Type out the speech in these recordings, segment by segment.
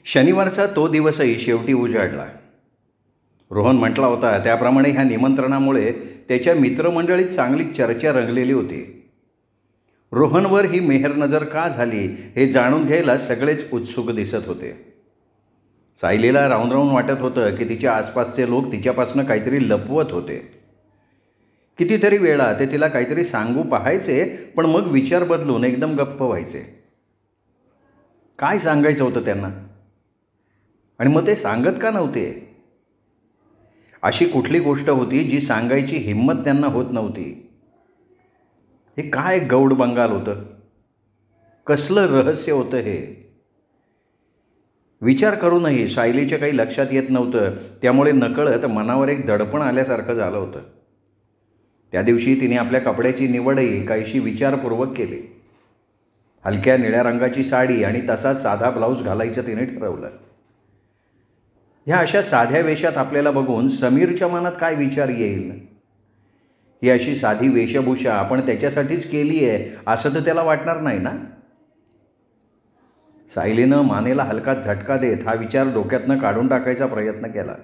शनिवारचा तो दिवसही शेवटी उजाडला. रोहन म्हटला होता त्याप्रमाणे ह्या निमंत्रणामुळे त्याच्या मित्रमंडळीत चांगली चर्चा रंगलेली होती. रोहनवर ही मेहरनजर का झाली हे जाणून घ्यायला सगळेच उत्सुक दिसत होते. सायलीला राहून राहून वाटत होतं की तिच्या आसपासचे लोक तिच्यापासून काहीतरी लपवत होते. कितीतरी वेळा ते तिला काहीतरी सांगू पाहायचे, पण मग विचार बदलून एकदम गप्प व्हायचे. काय सांगायचं होतं त्यांना आणि मग ते सांगत का नव्हते? अशी कुठली गोष्ट होती जी सांगायची हिंमत त्यांना होत नव्हती? हे काय गौड बंगाल होतं? कसलं रहस्य होतं हे? विचार करूनही सायलीच्या काही लक्षात येत नव्हतं. त्यामुळे नकळत मनावर एक दडपण आल्यासारखं झालं होतं. त्या दिवशी तिने आपल्या कपड्याची निवडही काहीशी विचारपूर्वक केली. हलक्या निळ्या रंगाची साडी आणि तसाच साधा ब्लाऊज घालायचं तिने ठरवलं. ह्या अशा साध्या वेशात आपल्याला बघून समीरच्या मनात काय विचार येईल? ही अशी साधी वेशभूषा आपण त्याच्यासाठीच केली आहे असं तर त्याला वाटणार नाही ना? सायलीनं मानेला हलका झटका देत हा विचार डोक्यातनं काढून टाकायचा प्रयत्न केला.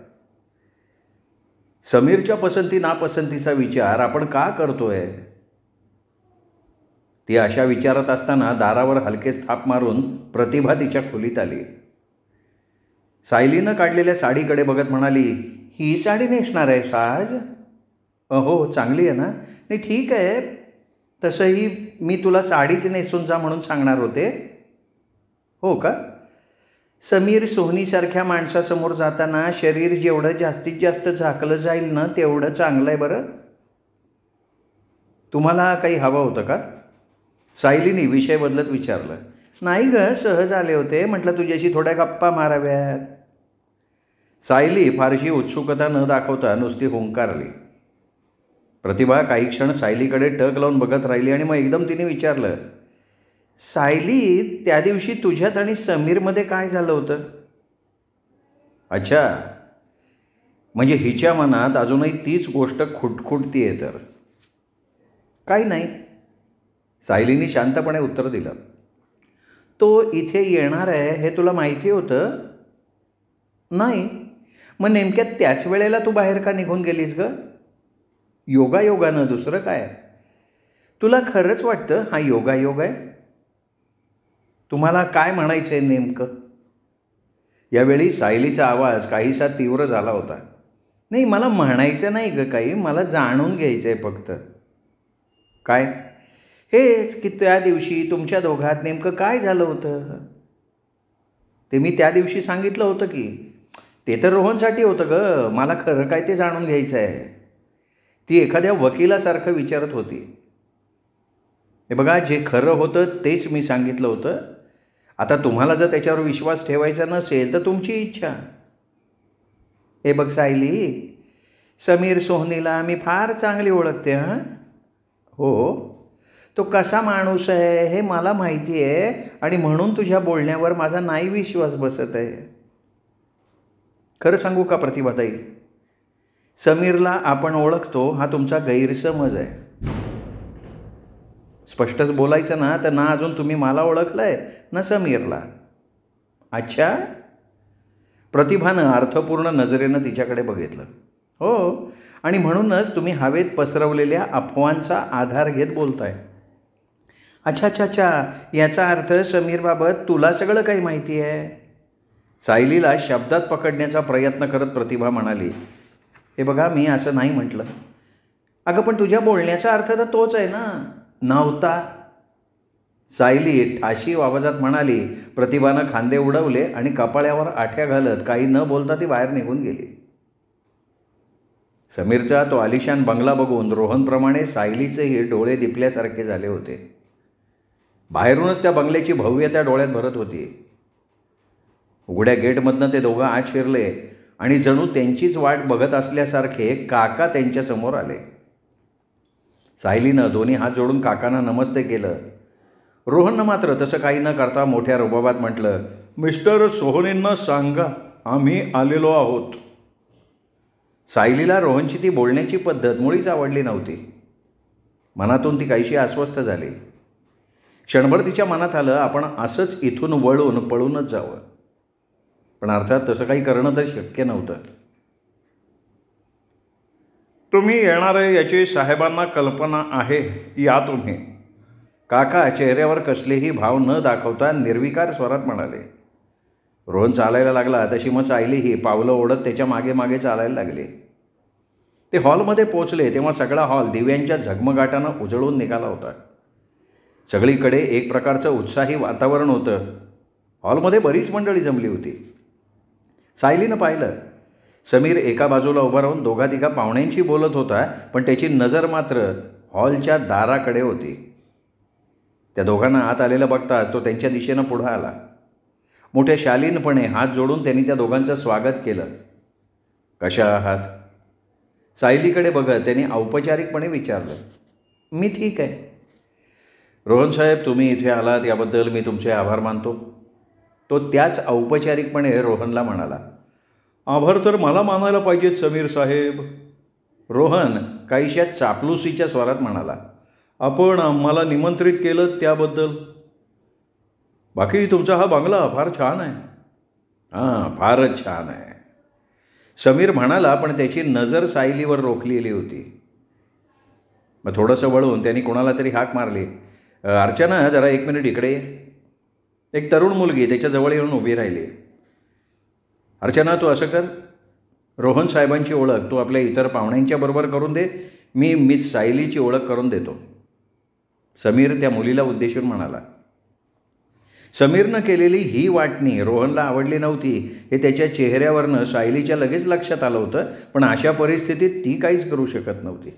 समीरच्या पसंती नापसंतीचा विचार आपण का करतोय? ती अशा विचारात असताना दारावर हलकेच थाप मारून प्रतिभा तिच्या खोलीत आली. सायलीनं काढलेल्या साडीकडे बघत म्हणाली, ही साडी नेसणार आहे साज? हो, चांगली आहे ना? नाही ठीक आहे, तसंही मी तुला साडीच नेसून जा म्हणून सांगणार होते. हो का? समीर सोहनीसारख्या माणसासमोर जाताना शरीर जेवढं जास्तीत जास्त झाकलं जाईल ना तेवढं चांगलं आहे बरं. तुम्हाला काही हवं होतं का? सायलीने विषय बदलत विचारलं. नाही ग, सहज आले होते, म्हटलं तुझ्याशी थोड्या गप्पा माराव्यात. सायली फारशी उत्सुकता न दाखवता नुसती हुंकारली. प्रतिभा काही क्षण सायलीकडे टक लावून बघत राहिली आणि मग एकदम तिने विचारलं, सायली, त्या दिवशी तुझ्यात आणि समीरमध्ये काय झालं होतं? अच्छा, म्हणजे हिच्या मनात अजूनही तीच गोष्ट खुटखुटतीये तर? काही नाही, सायलीने शांतपणे उत्तर दिलं. तो इथे येणार आहे हे तुला माहिती होतं? नाही. मग नेमक्या त्याच वेळेला तू बाहेर का निघून गेलीस ग? योगायोगानं, दुसरं काय? तुला खरंच वाटतं हा योगायोग आहे? तुम्हाला काय म्हणायचं आहे नेमकं? यावेळी सायलीचा आवाज काहीसा तीव्र झाला होता. नाही, मला म्हणायचं नाही ग काही, मला जाणून घ्यायचं आहे फक्त. काय? हेच की त्या दिवशी तुमच्या दोघात नेमकं काय झालं होतं? ते मी त्या दिवशी सांगितलं होतं की. ते तर रोहनसाठी होतं ग, मला खरं काय ते जाणून घ्यायचं आहे. ती एखाद्या वकिलासारखं विचारत होती. हे बघा, जे खरं होतं तेच मी सांगितलं होतं. आता तुम्हाला जर त्याच्यावर विश्वास ठेवायचा नसेल तर तुमची इच्छा. हे बघ सायली, समीर सोहनीला मी फार चांगली ओळखते. हां, हो, तो कसा माणूस आहे हे मला माहिती आहे आणि म्हणून तुझ्या बोलण्यावर माझा नाही विश्वास बसत आहे. खरं सांगू का प्रतिभाताई, समीरला आपण ओळखतो हा तुमचा गैरसमज आहे. स्पष्टच बोलायचं ना तर ना अजून तुम्ही मला ओळखलं आहे ना समीरला. अच्छा? प्रतिभानं अर्थपूर्ण नजरेनं तिच्याकडे बघितलं. हो, आणि म्हणूनच तुम्ही हवेत पसरवलेल्या अफवांचा आधार घेत बोलताय. अच्छा अच्छा अच्छा, याचा अर्थ समीरबाबत तुला सगळं काही माहिती आहे? सायलीला शब्दात पकडण्याचा प्रयत्न करत प्रतिभा म्हणाली, हे बघा, मी असं नाही म्हटलं. अगं पण तुझ्या बोलण्याचा अर्थ तर तोच आहे ना. नव्हता. सायली ठाशी आवाजात म्हणाली. प्रतिभानं खांदे उडवले आणि कपाळ्यावर आठ्या घालत काही न बोलता ती बाहेर निघून गेली. समीरचा तो आलिशान बंगला बघून रोहनप्रमाणे सायलीचेही डोळे दिपल्यासारखे झाले होते. बाहेरूनच त्या बंगल्याची भव्यता डोळ्यात भरत होती. उघड्या गेटमधनं ते दोघं आत शिरले आणि जणू त्यांचीच वाट बघत असल्यासारखे काका त्यांच्यासमोर आले. सायलीनं दोन्ही हात जोडून काकांना नमस्ते केलं. रोहननं मात्र तसं काही न करता मोठ्या रुबाबात म्हटलं, मिस्टर सोहनींना सांगा आम्ही आलेलो आहोत. सायलीला रोहनची ती बोलण्याची पद्धत मुळीच आवडली नव्हती. मनातून ती काहीशी अस्वस्थ झाली. क्षणभर तिच्या मनात आलं, आपण असंच इथून वळून पळूनच जावं. पण अर्थात तसं काही करणं तर शक्य नव्हतं. तुम्ही येणार आहे याची साहेबांना कल्पना आहे, या तुम्ही. काका चेहऱ्यावर कसलेही भाव न दाखवता निर्विकार स्वरात म्हणाले. रोहन चालायला लागला तशी मग सायलीही पावलं ओढत त्याच्या मागे मागे चालायला लागले. ते हॉलमध्ये पोचले तेव्हा सगळा हॉल दिव्यांच्या झगमगाटानं उजळून निघाला होता. सगळीकडे एक प्रकारचं उत्साही वातावरण होतं. हॉलमध्ये बरीच मंडळी जमली होती. सायलीनं पाहिलं, समीर एका बाजूला उभा राहून दोघा तिघा पाहुण्यांशी बोलत होता, पण त्याची नजर मात्र हॉलच्या दाराकडे होती. त्या दोघांना आत आलेलं बघताच तो त्यांच्या दिशेनं पुढं आला. मोठ्या शालीनपणे हात जोडून त्यांनी त्या दोघांचं स्वागत केलं. कशा आहात? सायलीकडे बघत त्यांनी औपचारिकपणे विचारलं. मी ठीक आहे. रोहन साहेब, तुम्ही इथे आलात याबद्दल मी तुमचे आभार मानतो. तो त्याच औपचारिकपणे रोहनला म्हणाला. आभार तर मला मानायला पाहिजेत समीर साहेब. रोहन काहीशा चापलुसीच्या स्वरात म्हणाला. आपण आम्हाला निमंत्रित केलं त्याबद्दल. बाकी तुमचा हा बंगला फार छान आहे. हां, फारच छान आहे, समीर म्हणाला, पण त्याची नजर सायलीवर रोखलेली होती. मग थोडंसं वळून त्यांनी कोणाला तरी हाक मारली. अर्चना, जरा 1 मिनिट इकडे ये. एक तरुण मुलगी त्याच्याजवळ येऊन उभी राहिली. अर्चना, तू असं कर, रोहन साहेबांची ओळख तू आपल्या इतर पाहुण्यांच्या बरोबर करून दे. मी मिस सायलीची ओळख करून देतो, समीर त्या मुलीला उद्देशून म्हणाला. समीरनं केलेली ही वाटणी रोहनला आवडली नव्हती हे त्याच्या चेहऱ्यावरनं सायलीच्या लगेच लक्षात आलं होतं. पण अशा परिस्थितीत ती काहीच करू शकत नव्हती.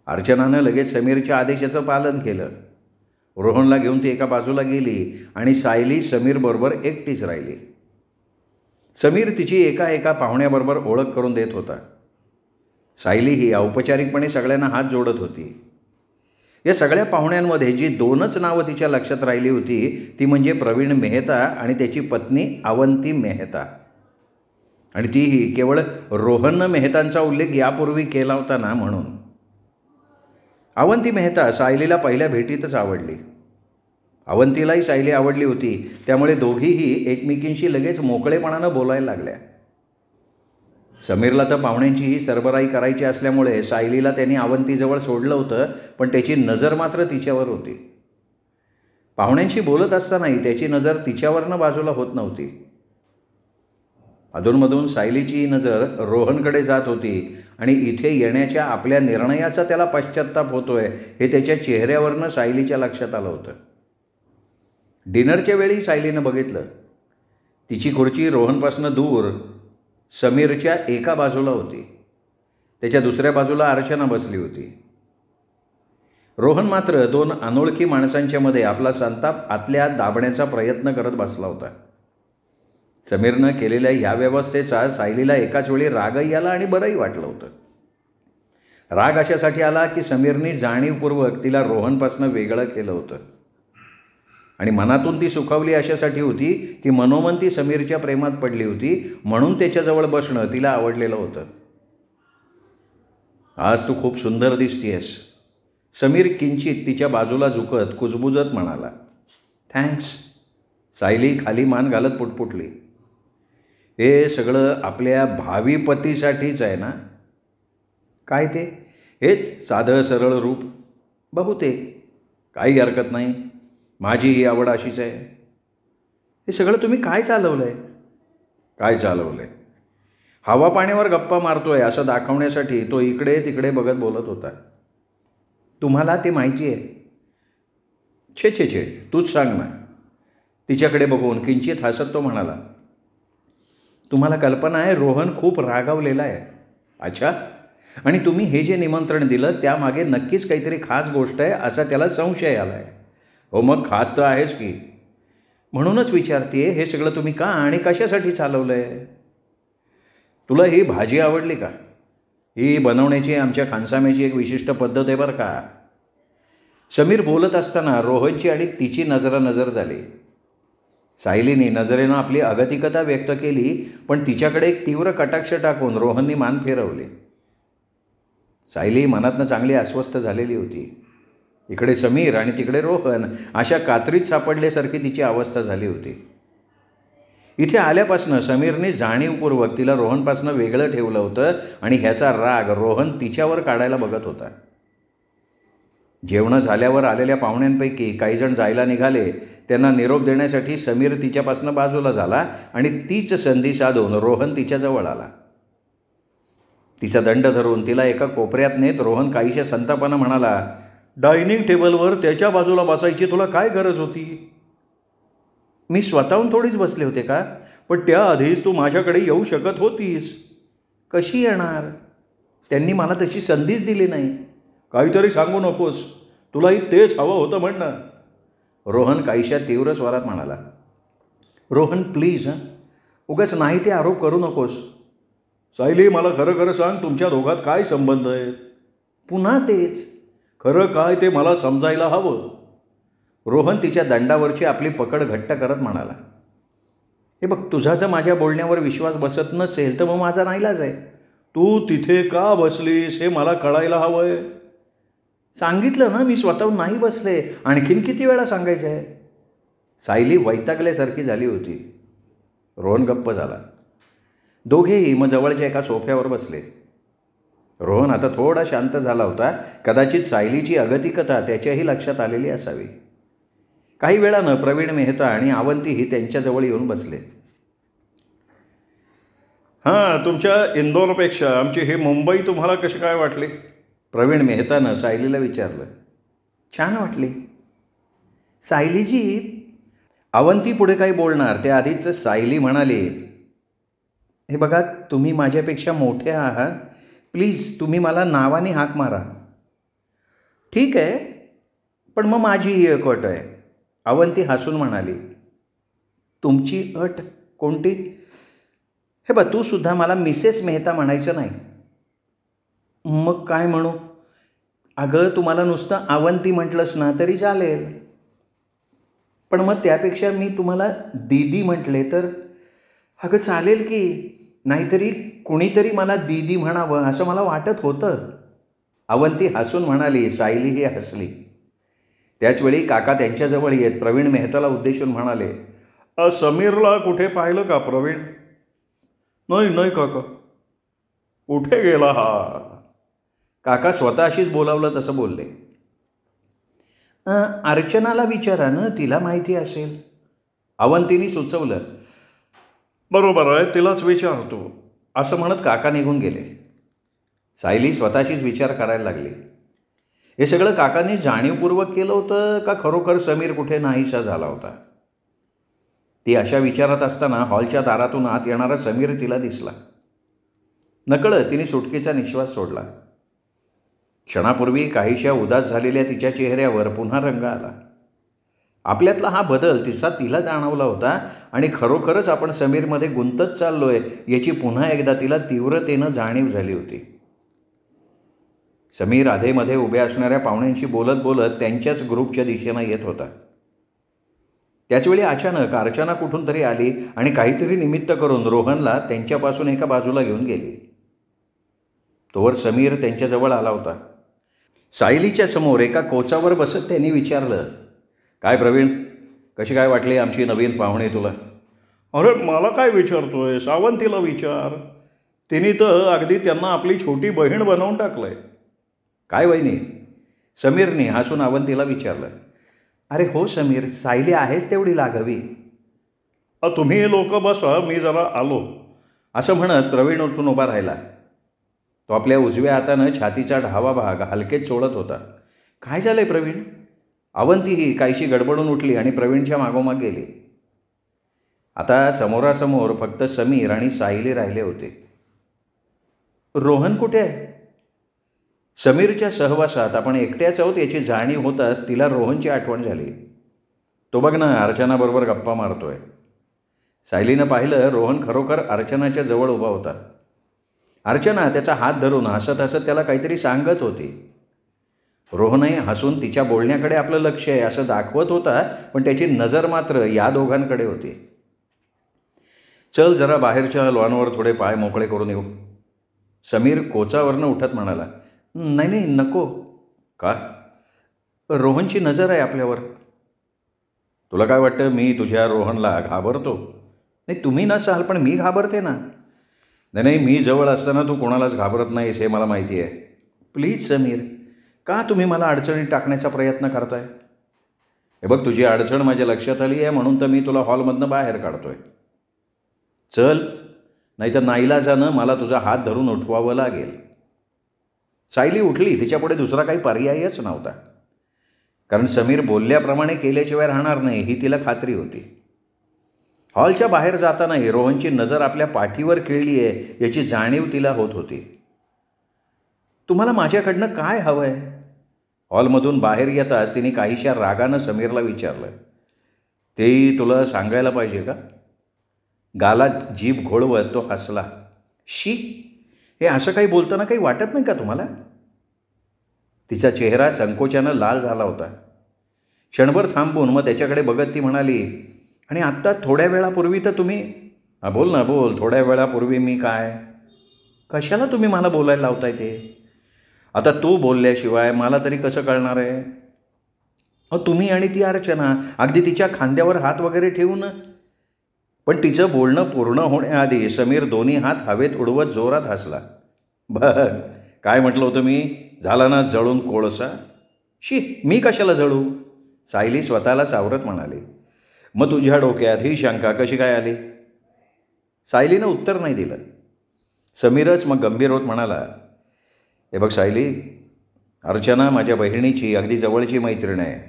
अर्चनानं लगेच समीरच्या आदेशाचं पालन केलं. रोहनला घेऊन ती एका बाजूला गेली आणि सायली समीरबरोबर एकटीच राहिली. समीर तिची एका पाहुण्याबरोबर ओळख करून देत होता. सायली ही औपचारिकपणे सगळ्यांना हात जोडत होती. या सगळ्या पाहुण्यांमध्ये जी 2च नावं तिच्या लक्षात राहिली होती ती म्हणजे प्रवीण मेहता आणि त्याची पत्नी अवंती मेहता. आणि तीही केवळ रोहन मेहतांचा उल्लेख यापूर्वी केला होता ना म्हणून. अवंती मेहता सायलीला पहिल्या भेटीतच आवडली. अवंतीलाही सायली आवडली होती. त्यामुळे दोघीही एकमेकींशी लगेच मोकळेपणानं बोलायला लागल्या. समीरला तर पाहुण्यांचीही सरबराई करायची असल्यामुळे सायलीला त्यांनी अवंतीजवळ सोडलं होतं, पण त्याची नजर मात्र तिच्यावर होती. पाहुण्यांशी बोलत असतानाही त्याची नजर तिच्यावरनं बाजूला होत नव्हती. अधूनमधून सायलीची नजर रोहनकडे जात होती आणि इथे येण्याच्या आपल्या निर्णयाचा त्याला पश्चात्ताप होतोय हे त्याच्या चेहऱ्यावरनं सायलीच्या लक्षात आलं होतं. डिनरच्या वेळी सायलीनं बघितलं, तिची खुर्ची रोहनपासून दूर समीरच्या एका बाजूला होती. त्याच्या दुसऱ्या बाजूला अर्चना बसली होती. रोहन मात्र 2 अनोळखी माणसांच्या मध्ये आपला संताप आतल्या दाबण्याचा प्रयत्न करत बसला होता. समीरनं केलेल्या ह्या व्यवस्थेचा सायलीला एकाच वेळी रागही आला आणि बरंही वाटलं होतं. राग अशासाठी आला की समीरने जाणीवपूर्वक तिला रोहनपासून वेगळं केलं होतं आणि मनातून ती सुखावली अशासाठी होती की मनोमन ती समीरच्या प्रेमात पडली होती, म्हणून त्याच्याजवळ बसणं तिला आवडलेलं होतं. आज तू खूप सुंदर दिसतीयस, समीर किंचित तिच्या बाजूला झुकत कुजबुजत म्हणाला. थँक्स. सायली खाली मान घालत पुटपुटली. हे सगळं आपल्या भावी पतीसाठीच आहे ना? काय ते? हेच साधं सरळ रूप. बहुतेक. काही हरकत नाही, माझी ही आवड अशीच आहे. हे सगळं तुम्ही काय चालवलं आहे? काय चालवलं आहे? हवा पाण्यावर गप्पा मारतोय असं दाखवण्यासाठी तो इकडे तिकडे बघत बोलत होता. तुम्हाला ते माहिती आहे? छे छे छे, तूच सांग ना. तिच्याकडे बघून किंचित हसत तो म्हणाला. तुम्हाला कल्पना आहे रोहन खूप रागावलेला आहे. अच्छा. आणि तुम्ही हे जे निमंत्रण दिलं त्यामागे नक्कीच काहीतरी खास गोष्ट आहे असा त्याला संशय आला आहे. हो, मग खास तर आहेच की. म्हणूनच विचारते, हे सगळं तुम्ही का आणि कशासाठी चालवलं आहे? तुला ही भाजी आवडली का? ही बनवण्याची आमच्या खानसाम्याची एक विशिष्ट पद्धत आहे बरं का. समीर बोलत असताना रोहनची आणि तिची नजरानजर झाली. सायलीने नजरेनं आपली अगतिकता व्यक्त केली, पण तिच्याकडे एक तीव्र कटाक्ष टाकून रोहननी मान फिरवली. सायली मनातनं चांगली अस्वस्थ झालेली होती. इकडे समीर आणि तिकडे रोहन अशा कात्रीत सापडल्यासारखी तिची अवस्था झाली होती. इथे आल्यापासनं समीरने जाणीवपूर्वक तिला रोहनपासनं वेगळं ठेवलं होतं आणि ह्याचा राग रोहन तिच्यावर काढायला बघत होता. जेवणं झाल्यावर आलेल्या पाहुण्यांपैकी काही जण जायला निघाले. त्यांना निरोप देण्यासाठी समीर तिच्यापासनं बाजूला झाला आणि तीच संधी साधून रोहन तिच्याजवळ आला. तिचा दंड धरून तिला एका कोपऱ्यात नेत रोहन काहीशा संतापानं म्हणाला, डायनिंग टेबलवर त्याच्या बाजूला बसायची तुला काय गरज होती? मी स्वतःहून थोडीच बसले होते का? पण त्याआधीच तू माझ्याकडे येऊ शकत होतीस. कशी येणार? त्यांनी मला तशी संधीच दिली नाही. काहीतरी सांगू नकोस, तुलाही तेच हवं होतं म्हणणं, रोहन काहीशा तीव्र स्वरात म्हणाला. रोहन प्लीज उगाच नाही ते आरोप करू नकोस. सायली, मला खरं खरं सांग, तुमच्या दोघात काय संबंध आहेत? पुन्हा तेच. खरं काय ते मला समजायला हवं, रोहन तिच्या दंडावरची आपली पकड घट्ट करत म्हणाला. हे बघ, तुझा जर माझ्या बोलण्यावर विश्वास बसत नसेल तर मग माझा नाईलाज आहे. तू तिथे का बसलीस हे मला कळायला हवं आहे. सांगितलं ना, मी स्वतःहून नाही बसले. आणखीन किती वेळा सांगायचं आहे? सायली वैतागल्यासारखी झाली होती. रोहन गप्प झाला. दोघेही मग जवळच्या एका सोफ्यावर बसले. रोहन आता थोडा शांत झाला होता. कदाचित सायलीची अगतिकता त्याच्याही लक्षात आलेली असावी. काही वेळानं प्रवीण मेहता आणि अवंतीही त्यांच्याजवळ येऊन बसले. हां, तुमच्या इंदोरपेक्षा आमची ही मुंबई तुम्हाला कशी काय वाटली? प्रवीण मेहतानं सायलीला विचारलं. छान वाटली. सायलीजी, अवंती पुढे काही बोलणार त्याआधीच सायली म्हणाली, हे बघा, तुम्ही माझ्यापेक्षा मोठे आहात. प्लीज तुम्ही मला नावाने हाक मारा. ठीक आहे, पण मग माझी ही एक अट आहे. अवंती हसून म्हणाली. तुमची अट कोणती? हे बघ, तू सुद्धा मला मिसेस मेहता म्हणायचं नाही. मग काय म्हणू? अगं, तुम्हाला नुसतं अवंती म्हटलंस ना तरी चालेल, पण मग त्यापेक्षा मी तुम्हाला दीदी म्हटले तर? अगं चालेल की. नाहीतरी कुणीतरी मला दीदी म्हणावं असं मला वाटत होतं. अवंती हसून म्हणाली. सायलीही हसली. त्याचवेळी काका त्यांच्याजवळ येत प्रवीण मेहताला उद्देशून म्हणाले, समीरला कुठे पाहिलं का प्रवीण? नाही काका. कुठे गेला हा? काका स्वतःशीच बोलावलं तसं बोलले. अर्चनाला विचारा ना, तिला माहिती असेल, अवंतीने सुचवलं. बरोबर आहे, तिलाच विचारतो, असं म्हणत काका निघून गेले. सायली स्वतःशीच विचार करायला लागली. हे सगळं काकांनी जाणीवपूर्वक केलं होतं का खरोखर समीर कुठे नाहीसा झाला होता? ती अशा विचारात असताना हॉलच्या दारातून आत येणारा समीर तिला दिसला. नकळत तिने सुटकेचा निश्वास सोडला. क्षणापूर्वी काहीशा उदास झालेल्या तिच्या चेहऱ्यावर पुन्हा रंग आला. आपल्यातला हा बदल तिला जाणवला होता आणि खरोखरच आपण समीरमध्ये गुंतत चाललोय याची पुन्हा एकदा तिला तीव्रतेनं जाणीव झाली होती. समीर आधेमध्ये उभ्या असणाऱ्या पाहुण्यांशी बोलत बोलत त्यांच्याच ग्रुपच्या दिशेनं येत होता. त्याचवेळी अचानक अर्चना कुठून तरी आली आणि काहीतरी निमित्त करून रोहनला त्यांच्यापासून एका बाजूला घेऊन गेली. तोवर समीर त्यांच्याजवळ आला होता. सायलीच्या समोर एका कोचावर बसत त्यांनी विचारलं, काय प्रवीण, कशी काय वाटली आमची नवीन पाहुणे तुला? अरे मला काय विचारतोय, सावंतीला विचार. तिने तर अगदी त्यांना आपली छोटी बहीण बनवून टाकलंय. काय वहिनी? समीरने हसून अवंतीला विचारलं. अरे हो समीर, सायली आहेच तेवढी लाघवी. तुम्ही लोक बसा, मी जरा आलो, असं म्हणत प्रवीण उठून उभा राहिला. तो आपल्या उजव्या हातानं छातीचा ढावा भाग हलकेच चोळत होता. काय झालंय प्रवीण? अवंतीही काहीशी गडबडून उठली आणि प्रवीणच्या मागोमाग गेली. आता समोरासमोर फक्त समीर आणि सायली राहिले होते. रोहन कुठे आहे? समीरच्या सहवासात आपण एकट्याच आहोत याची जाणीव होताच तिला रोहनची आठवण झाली. तो बघ ना, अर्चनाबरोबर गप्पा मारतोय. सायलीनं पाहिलं, रोहन खरोखर अर्चनाच्या जवळ उभा होता. अर्चना त्याचा हात धरून हसत हसत त्याला काहीतरी सांगत होती. रोहनही हसून तिच्या बोलण्याकडे आपलं लक्ष आहे असं दाखवत होता, पण त्याची नजर मात्र या दोघांकडे होती. चल जरा बाहेरच्या लॉनवर थोडे पाय मोकळे करून येऊ, समीर कोचावरनं उठत म्हणाला. नाही नको. का? रोहनची नजर आहे आपल्यावर. तुला काय वाटतं मी तुझ्या रोहनला घाबरतो? नाही तुम्ही नसाल, पण मी घाबरते ना. नाही नाही, मी जवळ असताना तू कोणालाच घाबरत नाहीस हे मला माहिती आहे. प्लीज समीर, का तुम्ही मला अडचणीत टाकण्याचा प्रयत्न करताय? हे बघ, तुझी अडचण माझ्या लक्षात आली आहे म्हणून तर मी तुला हॉलमधनं बाहेर काढतोय. चल, नाहीतर नाईलाजानं मला तुझा हात धरून उठवावं लागेल. सायली उठली. तिच्यापुढे दुसरा काही पर्यायच नव्हता. कारण समीर बोलल्याप्रमाणे केल्याशिवाय राहणार नाही ही तिला खात्री होती. हॉलच्या बाहेर जातानाही रोहनची नजर आपल्या पाठीवर खिळली आहे याची जाणीव तिला होत होती. तुम्हाला माझ्याकडनं काय हवं आहे? हॉलमधून बाहेर येताच तिने काहीशा रागानं समीरला विचारलं. तेही तुला सांगायला पाहिजे का? गालात जीभ घोळवत तो हसला. शी, हे असं काही बोलताना काही वाटत नाही का तुम्हाला? तिचा चेहरा संकोचानं लाल झाला होता. क्षणभर थांबून मग त्याच्याकडे बघत ती म्हणाली, आणि आत्ता थोड्या वेळापूर्वी तर तुम्ही. हां बोल ना, बोल. थोड्या वेळापूर्वी मी काय? कशाला तुम्ही मला बोलायला लावताय ते? आता तू बोलल्याशिवाय मला तरी कसं कळणार आहे? तुम्ही आणि ती अर्चना अगदी तिच्या खांद्यावर हात वगैरे ठेवून. पण तिचं बोलणं पूर्ण होण्याआधी समीर दोन्ही हात हवेत उडवत जोरात हसला. बघ, काय म्हटलं होतं मी? झाला ना जळून कोळसा? शी, मी कशाला जळू? सायली स्वतःला सावरत म्हणाली. मग तुझ्या डोक्यात ही शंका कशी काय आली? सायलीनं उत्तर नाही दिलं. समीरच मग गंभीर होत म्हणाला, हे बघ सायली, अर्चना माझ्या बहिणीची अगदी जवळची मैत्रीण आहे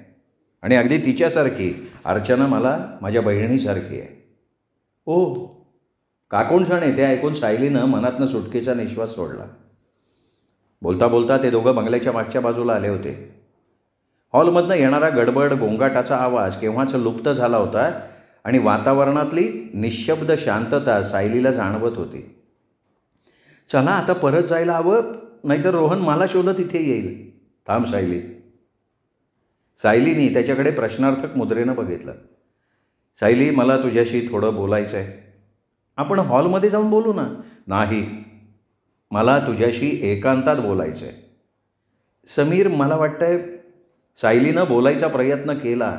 आणि अगदी तिच्यासारखी अर्चना मला माझ्या बहिणीसारखी आहे. ओ, काकोण सण आहे ते ऐकून सायलीनं मनातनं सुटकेचा निश्वास सोडला. बोलता बोलता ते दोघं बंगल्याच्या मागच्या बाजूला आले होते. हॉलमधनं येणारा गडबड गोंगाटाचा आवाज केव्हाच लुप्त झाला होता आणि वातावरणातली निशब्द शांतता सायलीला जाणवत होती. चला आता परत जायला हवं, नाहीतर रोहन मला शोधत इथे येईल. थांब सायली. सायलीने त्याच्याकडे प्रश्नार्थक मुद्रेनं बघितलं. सायली, मला तुझ्याशी थोडं बोलायचं आहे. आपण हॉलमध्ये जाऊन बोलू ना. नाही, मला तुझ्याशी एकांतात बोलायचं आहे. समीर, मला वाटतंय. सायलीनं बोलायचा प्रयत्न केला.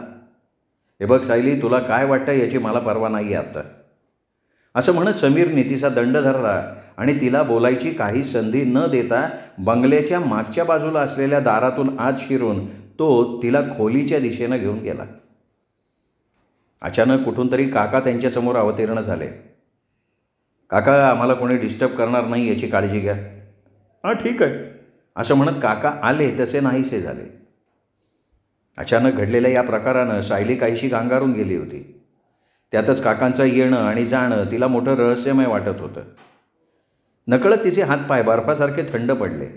हे बघ सायली, तुला काय वाटतं याची मला पर्वा नाही आहे आता. असं म्हणत समीरने तिचा दंड धरला आणि तिला बोलायची काही संधी न देता बंगल्याच्या मागच्या बाजूला असलेल्या दारातून आत शिरून तो तिला खोलीच्या दिशेनं घेऊन गेला. अचानक कुठून तरी काका त्यांच्यासमोर अवतीर्ण झाले. काका, आम्हाला कोणी डिस्टर्ब करणार नाही याची काळजी घ्या. हां ठीक आहे, असं म्हणत काका आले तसे नाहीसे झाले. अचानक घडलेल्या या प्रकारानं सायली काहीशी गांगारून गेली होती. त्यातच काकांचं येणं आणि जाणं तिला मोठं रहस्यमय वाटत होतं. नकळत तिचे हातपाय बर्फासारखे थंड पडले.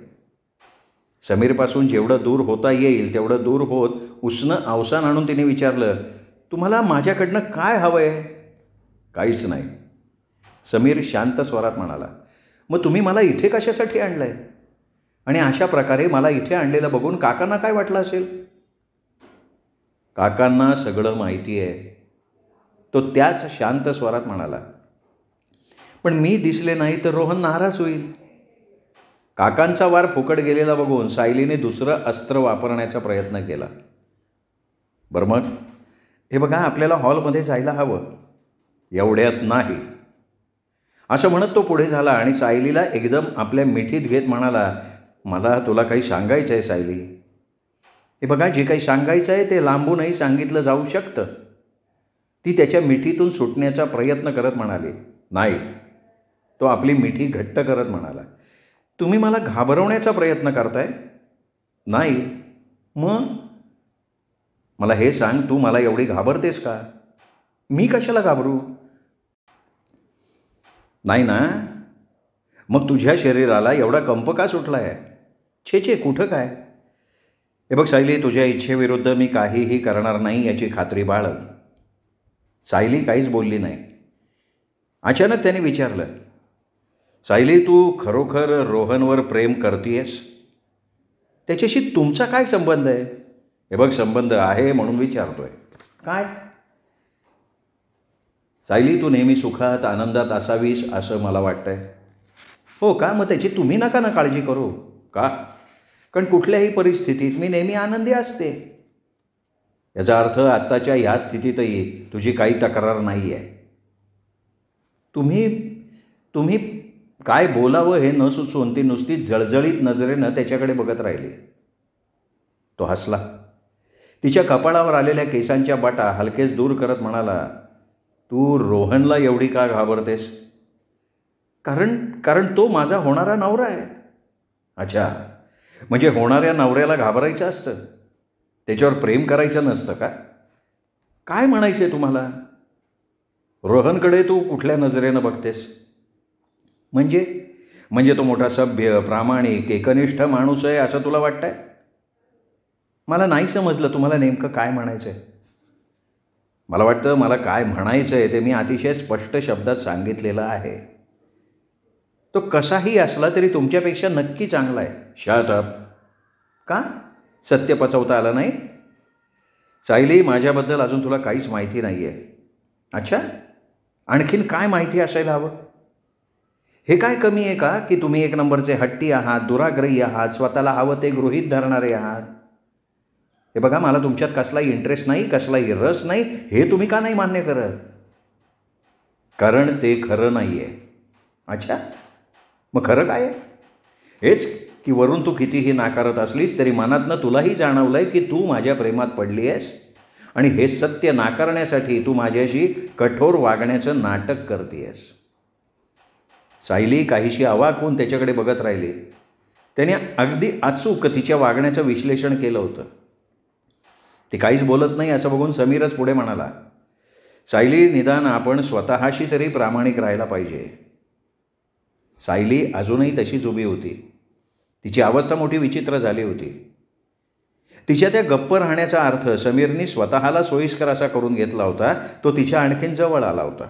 समीरपासून जेवढं दूर होता येईल तेवढं दूर होत उष्ण अवसान आणून तिने विचारलं, तुम्हाला माझ्याकडनं काय हवं आहे? काहीच नाही, समीर शांत स्वरात म्हणाला. मग तुम्ही मला इथे कशासाठी आणलं आहे? आणि अशा प्रकारे मला इथे आणलेलं बघून काकांना काय वाटलं असेल? काकांना सगळं माहिती आहे, तो त्याच शांत स्वरात म्हणाला. पण मी दिसले नाही तर रोहन नाराज होईल. काकांचा वार फुकट गेलेला बघून सायलीने दुसरं अस्त्र वापरण्याचा प्रयत्न केला. बरं मग, हे बघा, आपल्याला हॉलमध्ये जायला हवं. एवढ्यात नाही, असं म्हणत तो पुढे झाला आणि सायलीला एकदम आपल्या मिठीत घेत म्हणाला, मला तुला काही सांगायचं आहे सायली. हे बघा, जे काही सांगायचं आहे ते लांबूनही सांगितलं जाऊ शकतं. ती त्याच्या मिठीतून सुटण्याचा प्रयत्न करत म्हणाली. नाही, तो आपली मिठी घट्ट करत म्हणाला. तुम्ही मला घाबरवण्याचा प्रयत्न करताय? नाही. मग मला हे सांग, तू मला एवढी घाबरतेस का? मी कशाला घाबरू? नाही ना, मग तुझ्या शरीराला एवढा कंप का सुटला आहे? छे, कुठं काय? हे बघ सायली, तुझ्या इच्छेविरुद्ध मी काहीही करणार नाही याची खात्री बाळग. सायली काहीच बोलली नाही. अचानक त्याने विचारलं, सायली, तू खरोखर रोहनवर प्रेम करतीयस? त्याच्याशी तुमचा काय संबंध आहे? हे बघ, संबंध आहे म्हणून विचारतोय. काय? सायली, तू नेहमी सुखात आनंदात असावीस असं मला वाटतंय. हो का? मग त्याची तुम्ही नका ना काळजी करू. का? कारण कुठल्याही परिस्थितीत मी नेहमी आनंदी असते. याचा अर्थ आत्ताच्या ह्या स्थितीतही तुझी काही तक्रार नाही आहे. तुम्ही तुम्ही काय बोलावं हे न सुचवून ती नुसती जळजळीत नजरेनं त्याच्याकडे बघत राहिली. तो हसला. तिच्या कपाळावर आलेल्या केसांच्या बाटा हलकेच दूर करत म्हणाला, तू रोहनला एवढी का घाबरतेस? कारण तो माझा होणारा नवरा आहे. अच्छा, म्हणजे होणाऱ्या नवऱ्याला घाबरायचं असतं, त्याच्यावर प्रेम करायचं नसतं का? काय म्हणायचं आहे तुम्हाला? रोहनकडे तू कुठल्या नजरेनं बघतेस? म्हणजे तो मोठा सभ्य, प्रामाणिक, एकनिष्ठ माणूस आहे असं तुला वाटतंय? मला नाही समजलं तुम्हाला नेमकं काय म्हणायचं आहे. मला वाटतं मला काय म्हणायचं आहे ते मी अतिशय स्पष्ट शब्दात सांगितलेलं आहे. तो कसाही असला तरी तुमच्यापेक्षा नक्की चांगला आहे. Shut up. का? सत्य पचवता आलं नाही? सायली, माझ्याबद्दल अजून तुला काहीच माहिती नाही आहे. अच्छा, आणखीन काय माहिती असायला हवं? हे काय कमी आहे का की तुम्ही एक नंबरचे हट्टी आहात, दुराग्रही आहात, स्वतःला हवं ते गृहीत धरणारे आहात? हे बघा, मला तुमच्यात कसलाही इंटरेस्ट नाही, कसलाही रस नाही. हे तुम्ही का नाही मान्य करत? कारण ते खरं नाही आहे. अच्छा, मग खरं काय आहे? हेच की वरून तू कितीही नाकारत असलीस तरी मनातनं तुलाही जाणवलं आहे की तू माझ्या प्रेमात पडली आहेस आणि हे सत्य नाकारण्यासाठी तू माझ्याशी कठोर वागण्याचं नाटक करते आहेस. सायली काहीशी अवाक होऊन त्याच्याकडे बघत राहिली. त्याने अगदी अचूक तिच्या वागण्याचं विश्लेषण केलं होतं. ती काहीच बोलत नाही असं बघून समीरच पुढे म्हणाला, सायली, निदान आपण स्वतःशी तरी प्रामाणिक राहायला पाहिजे. सायली अजूनही तशीच उभी होती. तिची अवस्था मोठी विचित्र झाली होती. तिच्या त्या गप्प राहण्याचा अर्थ समीरनी स्वतःला सोयीस्कर असा करून घेतला होता. तो तिच्या आणखीन जवळ आला होता.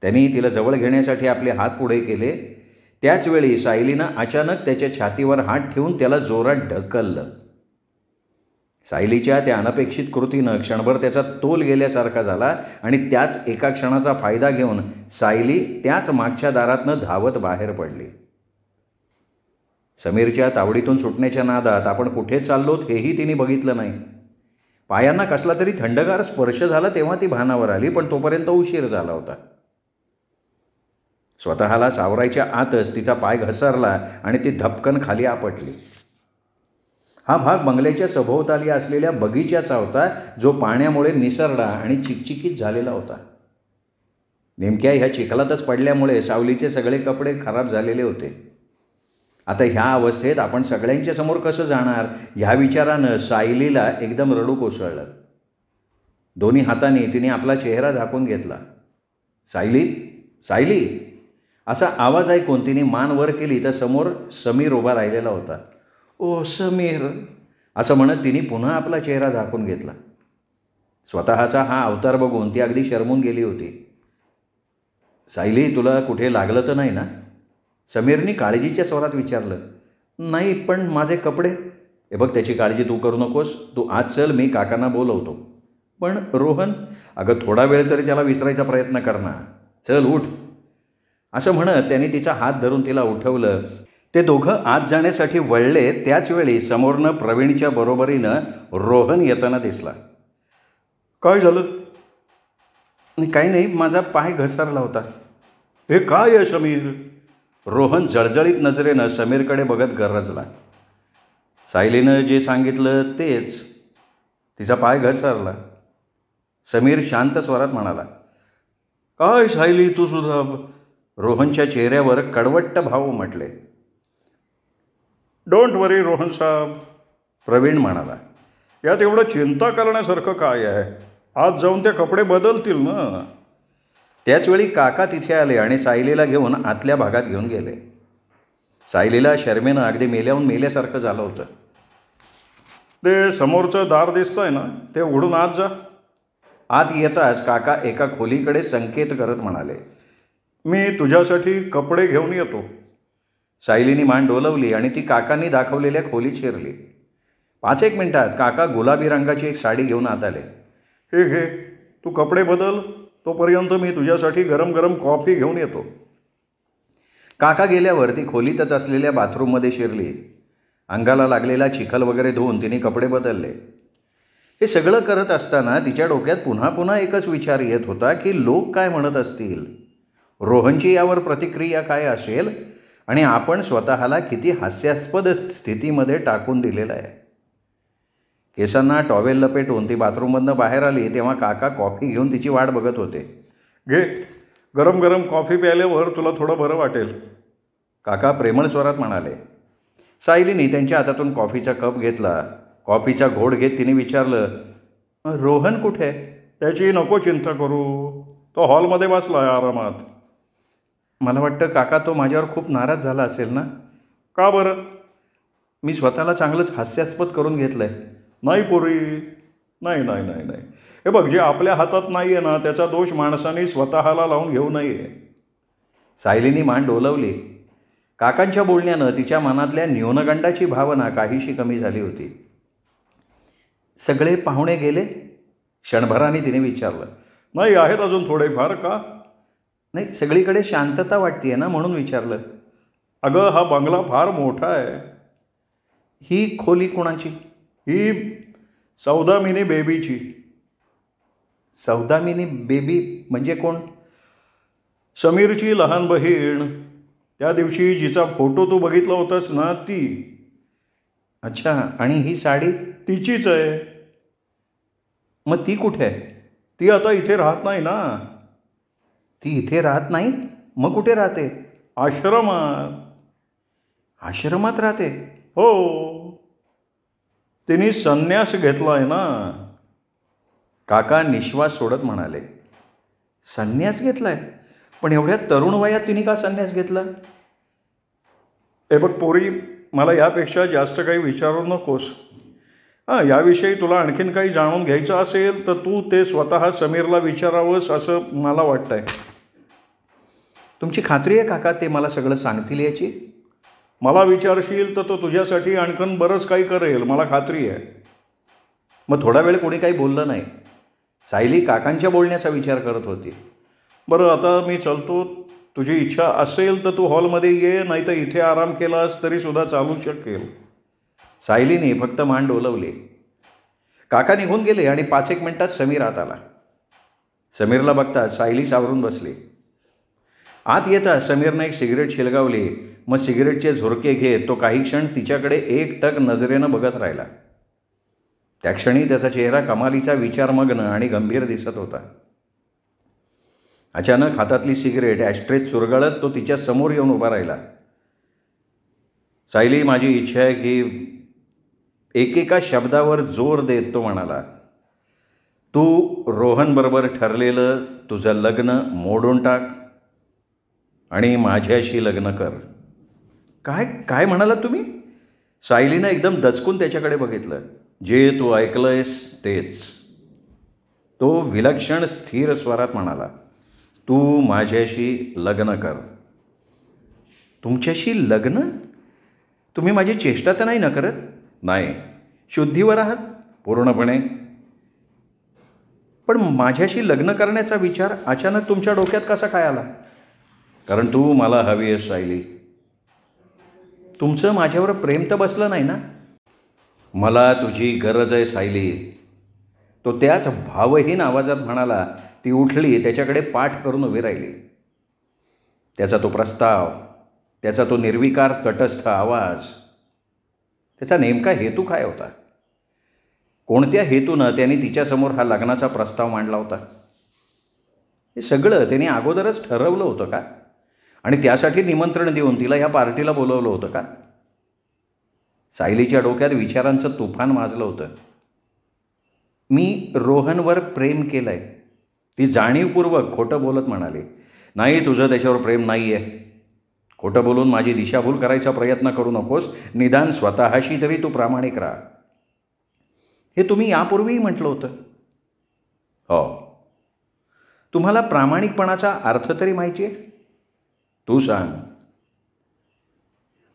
त्यांनी तिला जवळ घेण्यासाठी आपले हात पुढे केले. त्याचवेळी सायलीनं अचानक त्याच्या छातीवर हात ठेवून त्याला जोरात ढकललं. सायलीच्या त्या अनपेक्षित कृतीनं क्षणभर त्याचा तोल गेल्यासारखा झाला आणि त्याच एका क्षणाचा फायदा घेऊन सायली त्याच मागच्या दारातनं धावत बाहेर पडली. समीरच्या तावडीतून सुटण्याच्या नादात आपण कुठे चाललोत हेही तिने बघितलं नाही. पायांना कसला तरी थंडगार स्पर्श झाला तेव्हा ती भानावर आली, पण तोपर्यंत उशीर झाला होता. स्वतःला सावरायच्या आतच तिचा पाय घसरला आणि ती धपकन खाली आपटली. हा भाग बंगल्याच्या सभोवताली असलेल्या बगीच्याचा होता, जो पाण्यामुळे निसरडा आणि चिकचिकीत झालेला होता. नेमक्या ह्या चिखलातच पडल्यामुळे सावलीचे सगळे कपडे खराब झालेले होते. आता ह्या अवस्थेत आपण सगळ्यांच्या समोर कसं जाणार ह्या विचारानं सायलीला एकदम रडू कोसळलं. दोन्ही हातांनी तिने आपला चेहरा झाकून घेतला. सायली, सायली असा आवाज ऐकून तिने मान वर केली तर समोर समीर उभा राहिलेला होता. ओ समीर, असं म्हणत तिने पुन्हा आपला चेहरा झाकून घेतला. स्वतःचा हा अवतार बघून ती अगदी शरमून गेली होती. सायली, तुला कुठे लागलं तर नाही ना? समीरनी काळजीच्या स्वरात विचारलं. नाही, पण माझे कपडे. हे बघ, त्याची काळजी तू करू नकोस. तू आज चल, मी काकांना बोलवतो. पण रोहन, अगं थोडा वेळ तरी त्याला विसरायचा प्रयत्न कर ना. चल उठ. असं म्हणत त्याने तिचा हात धरून तिला उठवलं. ते दोघं आत जाण्यासाठी वळले. त्याचवेळी समोरनं प्रवीणच्या बरोबरीनं रोहन येताना दिसला. काय झालं? काही नाही, माझा पाय घसरला होता. हे काय आहे समीर? रोहन जळजळीत नजरेनं समीरकडे बघत गरजला. सायलीनं जे सांगितलं तेच, तिचा पाय घसरला. समीर शांत स्वरात म्हणाला. काय सायली, तू सुद्धा? रोहनच्या चेहऱ्यावर कडवट्ट भाव उमटले. डोंट वरी रोहन साहेब, प्रवीण म्हणाला. यात एवढं चिंता करण्यासारखं काय आहे? आज जाऊन ते कपडे बदलतील ना. त्याचवेळी काका तिथे आले आणि सायलीला घेऊन आतल्या भागात घेऊन गेले. सायलीला शर्मेनं अगदी मेल्याहून मेल्यासारखं झालं होतं. ते समोरचं दार दिसतंय ना, ते उघडून आत जा. आत येताच काका एका खोलीकडे संकेत करत म्हणाले. मी तुझ्यासाठी कपडे घेऊन येतो. सायलीनी मान डोलवली आणि ती काकांनी दाखवलेल्या खोलीत शिरली. 5-1 मिनिटात काका गुलाबी रंगाची एक साडी घेऊन आत आले. हे घे, तू कपडे बदल, तोपर्यंत मी तुझ्यासाठी गरम गरम कॉफी घेऊन येतो. काका गेल्यावर ती खोलीतच असलेल्या बाथरूममध्ये शिरली. अंगाला लागलेला चिखल वगैरे धुवून तिने कपडे बदलले. हे सगळं करत असताना तिच्या डोक्यात पुन्हा पुन्हा एकच विचार येत होता की लोक काय म्हणत असतील. रोहनची यावर प्रतिक्रिया काय असेल आणि आपण स्वतःला किती हास्यास्पद स्थितीमध्ये टाकून दिलेलं आहे. केसांना टॉवेल लपेटून ती बाथरूममधनं बाहेर आली तेव्हा काका कॉफी घेऊन तिची वाट बघत होते. घे, गरम गरम कॉफी प्यायल्यावर तुला थोडं बरं वाटेल, काका प्रेमळ स्वरात म्हणाले. सायलीने त्यांच्या हातातून कॉफीचा कप घेतला. कॉफीचा घोट घेत तिने विचारलं, रोहन कुठे? त्याची नको चिंता करू, तो हॉलमध्ये बसला आहे आरामात. मला वाटतं काका तो माझ्यावर खूप नाराज झाला असेल ना? का बरं? मी स्वतःला चांगलंच हास्यास्पद करून घेतलं आहे. नाही पोरी, नाही नाही नाही नाही, हे बघ, जे आपल्या हातात नाही आहे ना त्याचा दोष माणसाने स्वतःला लावून घेऊ नये. सायलीने मान डोलवली. काकांच्या बोलण्यानं तिच्या मनातल्या न्यूनगंडाची भावना काहीशी कमी झाली होती. सगळे पाहुणे गेले? क्षणभराने तिने विचारलं. नाही, आहेत अजून थोडेफार. का? नाही, सगळीकडे शांतता वाटते ना म्हणून विचारलं. अगं, हा बंगला फार मोठा आहे. ही खोली कुणाची? ही सौदामिनी बेबीची. सौदामिनी बेबी म्हणजे कोण? समीरची लहान बहीण. त्या दिवशी जिचा फोटो तू बघितला होतास ना, ती. अच्छा, आणि ही साडी? तिचीच आहे. मग ती कुठे आहे? ती आता इथे राहत नाही ना. ती इथे राहत नाही? मग कुठे राहते? आश्रमात. आश्रमात राहते? हो, तिने संन्यास घेतला आहे ना. काका निश्वास सोडत म्हणाले. संन्यास घेतलाय? पण एवढ्या तरुण वयात तिने का संन्यास घेतला? हे बघ पोरी, मला यापेक्षा जास्त काही विचारू नकोस. याविषयी तुला आणखीन काही जाणून घ्यायचं असेल तर तू ते स्वतः समीरला विचारावंस असं मला वाटतंय. तुमची खात्री आहे काका ते मला सगळं सांगतील याची? मला विचारशील तर तो तुझ्यासाठी आणखीन बरंच काही करेल, मला खात्री आहे. मग थोडा वेळ कोणी काही बोललं नाही. सायली काकांच्या बोलण्याचा विचार करत होती. बरं, आता मी चलतो. तुझी इच्छा असेल तर तू हॉलमध्ये ये, नाही तर इथे आराम केलास तरीसुद्धा चालू शकेल. सायलीने फक्त मान डोलवली. काका निघून गेले आणि 5-1 मिनिटात समीर आत आला. समीरला बघता सायली सावरून बसली. आत येता समीरने एक सिगरेट शिलगावली. मग सिगरेटचे झुरके घेत तो काही क्षण तिच्याकडे एकटक नजरेनं बघत राहिला. त्या क्षणी त्याचा चेहरा कमालीचा विचारमग्न आणि गंभीर दिसत होता. अचानक हातातली सिगरेट ॲस्ट्रेत चुरगळत तो तिच्या समोर येऊन उभा राहिला. सायली, माझी इच्छा आहे की एकेका शब्दावर जोर देत तो म्हणाला, तू रोहनबरोबर ठरलेलं तुझं लग्न मोडून टाक आणि माझ्याशी लग्न कर. काय काय म्हणालात तुम्ही? सायलीनं एकदम दचकून त्याच्याकडे बघितलं. जे तू ऐकलंयस तेच. तो विलक्षण स्थिर स्वरात म्हणाला, तू माझ्याशी लग्न कर. तुमच्याशी लग्न? तुम्ही माझी चेष्टा तर नाही ना करत? नाही, शुद्धीवर आहात पूर्णपणे. पण माझ्याशी लग्न करण्याचा विचार अचानक तुमच्या डोक्यात कसा काय आला? कारण तू मला हवी आहेस सायली. तुमचं माझ्यावर प्रेम तर बसलं नाही ना? मला तुझी गरज आहे सायली. तो त्याच भावहीन आवाजात म्हणाला. ती उठली, त्याच्याकडे पाठ करून उभी राहिली. त्याचा तो प्रस्ताव, त्याचा तो निर्विकार तटस्थ आवाज, त्याचा नेमका हेतू काय होता? कोणत्या हेतूनं त्यांनी तिच्यासमोर हा लग्नाचा प्रस्ताव मांडला होता? हे सगळं त्यांनी अगोदरच ठरवलं होतं का? आणि त्यासाठी निमंत्रण देऊन तिला या पार्टीला बोलवलं होतं का? सायलीच्या डोक्यात विचारांचं तुफान माजलं होतं. मी रोहनवर प्रेम केलं आहे. ती जाणीवपूर्वक खोटं बोलत म्हणाली. नाही, तुझं त्याच्यावर प्रेम नाही आहे. खोटं बोलून माझी दिशाभूल करायचा प्रयत्न करू नकोस. निदान स्वतःशी तरी तू प्रामाणिक राहा. हे तुम्ही यापूर्वीही म्हटलं होतं. हो. तुम्हाला प्रामाणिकपणाचा अर्थ तरी माहिती आहे? तू सांग.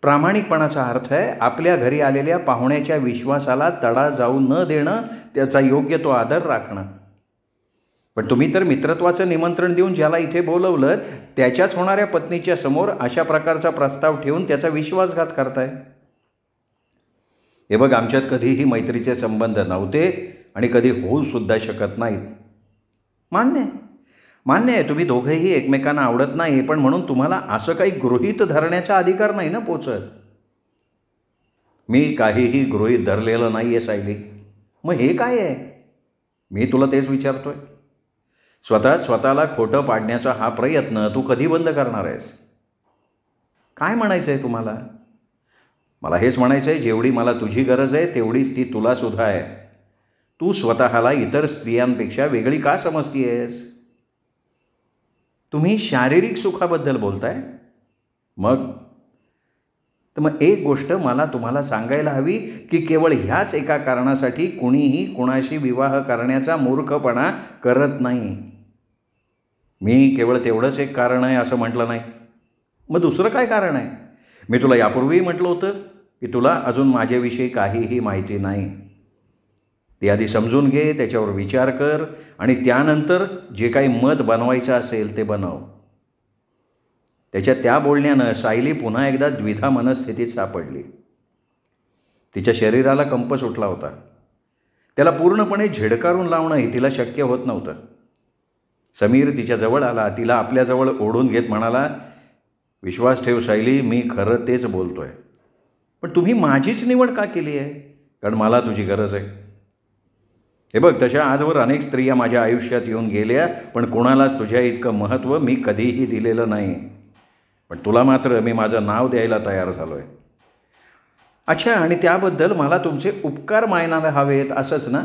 प्रामाणिकपणाचा अर्थ आहे आपल्या घरी आलेल्या पाहुण्याच्या विश्वासाला तडा जाऊ न देणं, त्याचा योग्य तो आदर राखणं. पण तुम्ही तर मित्रत्वाचं निमंत्रण देऊन ज्याला इथे बोलवलं त्याच्याच होणाऱ्या पत्नीच्या समोर अशा प्रकारचा प्रस्ताव ठेवून त्याचा विश्वासघात करताय. हे बघ, आमच्यात कधीही मैत्रीचे संबंध नव्हते आणि कधी होऊ सुद्धा शकत नाहीत. मान्य आहे. मान्य आहे तुम्ही दोघंही एकमेकांना आवडत नाही, पण म्हणून तुम्हाला असं काही गृहीत धरण्याचा अधिकार नाही ना पोचत. मी काहीही गृहीत धरलेलं नाही आहे सायली. मग हे काय आहे? मी तुला तेच विचारतोय. स्वतःला खोटं पाडण्याचा हा प्रयत्न तू कधी बंद करणार आहेस? काय म्हणायचं आहे तुम्हाला? मला हेच म्हणायचं आहे, जेवढी मला तुझी गरज आहे तेवढीच ती तुलासुद्धा आहे. तू स्वतःला इतर स्त्रियांपेक्षा वेगळी का समजतीयेस? तुम्ही शारीरिक सुखाबद्दल बोलताय? मग एक गोष्ट मला तुम्हाला सांगायला हवी की केवळ ह्याच एका कारणासाठी कुणीही कुणाशी विवाह करण्याचा मूर्खपणा करत नाही. मी केवळ तेवढंच एक कारण आहे असं म्हटलं नाही. मग दुसरं काय कारण आहे? मी तुला यापूर्वीही म्हटलं होतं की तुला अजून माझ्याविषयी काहीही माहिती नाही. ती आधी समजून घे, त्याच्यावर विचार कर आणि त्यानंतर जे काही मत बनवायचं असेल ते बनव. त्या बोलण्यानं सायली पुन्हा एकदा द्विधा मनस्थितीत सापडली. तिच्या शरीराला कंप सुटला होता. त्याला पूर्णपणे झिडकारून लावणंही तिला शक्य होत नव्हतं. समीर तिच्याजवळ आला, तिला आपल्याजवळ ओढून घेत म्हणाला, विश्वास ठेव सायली, मी खरं तेच बोलतोय. पण तुम्ही माझीच निवड का केली आहे? कारण मला तुझी गरज आहे. हे बघ, तशा आजवर अनेक स्त्रिया माझ्या आयुष्यात येऊन गेल्या, पण कोणालाच तुझ्या इतकं महत्त्व मी कधीही दिलेलं नाही. पण तुला मात्र मी माझं नाव द्यायला तयार झालो आहे. अच्छा, आणि त्याबद्दल मला तुमचे उपकार मानायला हवेत असंच ना?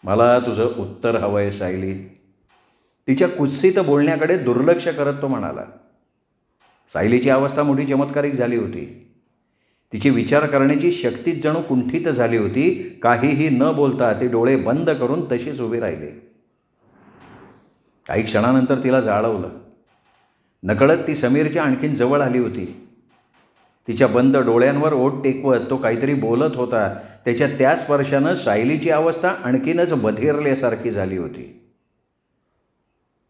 मला तुझं उत्तर हवं आहे सायली. तिच्या कुत्सित बोलण्याकडे दुर्लक्ष करत तो म्हणाला. सायलीची अवस्था मोठी चमत्कारिक झाली होती. तिची विचार करण्याची शक्तीच जणू कुंठित झाली होती. काहीही न बोलता ती डोळे बंद करून तशीच उभी राहिली. काही क्षणानंतर तिला जाळवलं. नकळत ती समीरच्या आणखीन जवळ आली होती. तिच्या बंद डोळ्यांवर ओठ टेकवत तो काहीतरी बोलत होता. त्याच्या त्या स्पर्शानं सायलीची अवस्था आणखीनच बधिरल्यासारखी झाली होती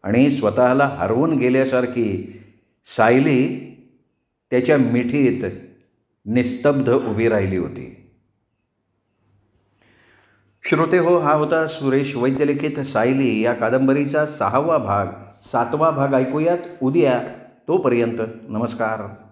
आणि स्वतःला हरवून गेल्यासारखी सायली त्याच्या मिठीत निस्तब्ध उभी राहिली होती. श्रोते हो, हा होता सुरेश वैद्य लिखित सायली या कादंबरीचा 6वा भाग. 7वा भाग ऐकूयात उद्या. तोपर्यंत नमस्कार.